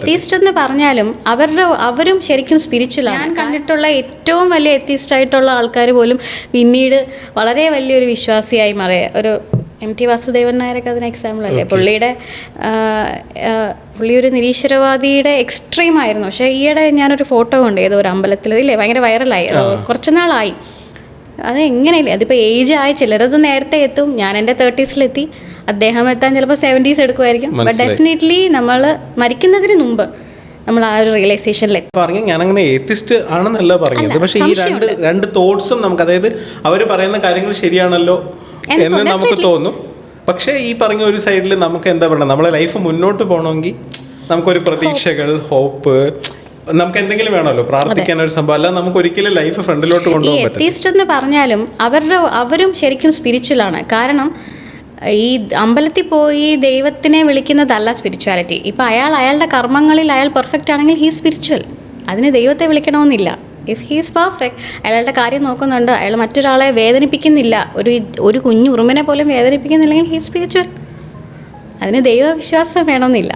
Atheist എന്ന് പറഞ്ഞാലും അവരും ശരിക്കും സ്പിരിച്വലാണ്. ഞാൻ കണ്ടിട്ടുള്ള ഏറ്റവും വലിയ എത്തിസ്റ്റ് ആയിട്ടുള്ള ആൾക്കാർ പോലും പിന്നീട് വളരെ വലിയൊരു വിശ്വാസിയായി മാറിയ ഒരു MT വാസുദേവൻ നായരൊക്കെ അതിന് എക്സാമ്പിൾ അല്ലേ. പുള്ളി ഒരു നിരീശ്വരവാദിയുടെ എക്സ്ട്രീം ആയിരുന്നു. പക്ഷേ ഈയിടെ ഞാനൊരു ഫോട്ടോ കണ്ടു ഏതോ ഒരു അമ്പലത്തിൽ, ഇല്ലേ, ഭയങ്കര വൈറലായി, കുറച്ച് നാളായി. അത് എങ്ങനെയില്ലേ, അതിപ്പോൾ ഏജ് ആയി, ചിലരത് നേരത്തെ എത്തും. ഞാൻ എൻ്റെ 30s അദ്ദേഹം എത്താൻ ചിലപ്പോൾ 70s എടുക്കുമായിരിക്കും. ബട്ട് ഡെഫിനറ്റ്ലി നമ്മൾ മരിക്കുന്നതിന് മുമ്പ് നമ്മൾ ആ ഒരു റിയലൈസേഷനിൽ പറഞ്ഞു. ഞാനങ്ങനെ ഏത്തിസ്റ്റ് ആണെന്നല്ല പറഞ്ഞത്, പക്ഷേ ഈ രണ്ട് തോട്ട്സും നമുക്ക്, അതായത് അവർ പറയുന്ന കാര്യങ്ങൾ ശരിയാണല്ലോ എന്ന് നമുക്ക് തോന്നും. പക്ഷേ ഈ പറഞ്ഞ ഒരു സൈഡിൽ നമുക്ക് എന്താ പറയുക, നമ്മളെ ലൈഫ് മുന്നോട്ട് പോകണമെങ്കിൽ നമുക്കൊരു പ്രതീക്ഷകൾ, ഹോപ്പ്, നമുക്ക് എന്തെങ്കിലും വേണമല്ലോ, പ്രാർത്ഥിക്കാൻ ഒരു സംഭവം. അല്ല നമുക്ക് ഒരിക്കലും ലൈഫ് ഫ്രണ്ടിലോട്ട് കൊണ്ടുപോകാൻ പറ്റും. എത്തിസ്റ്റ് എന്ന് പറഞ്ഞാലും അവരും ശരിക്കും സ്പിരിച്വലാണ്. കാരണം ഈ അമ്പലത്തിൽ പോയി ദൈവത്തിനെ വിളിക്കുന്നതല്ല സ്പിരിച്വാലിറ്റി. ഇപ്പം അയാളുടെ കർമ്മങ്ങളിൽ അയാൾ പെർഫെക്റ്റ് ആണെങ്കിൽ ഹീ സ്പിരിച്വൽ. അതിന് ദൈവത്തെ വിളിക്കണമെന്നില്ല. ഇഫ് ഹീ ഈസ് പെർഫെക്റ്റ്, അയാളുടെ കാര്യം നോക്കുന്നുണ്ട്, അയാൾ മറ്റൊരാളെ വേദനിപ്പിക്കുന്നില്ല, ഒരു കുഞ്ഞു ഉറുമ്പിനെ പോലും വേദനിപ്പിക്കുന്നില്ലെങ്കിൽ ഹീ സ്പിരിച്വൽ. അതിന് ദൈവവിശ്വാസം വേണമെന്നില്ല.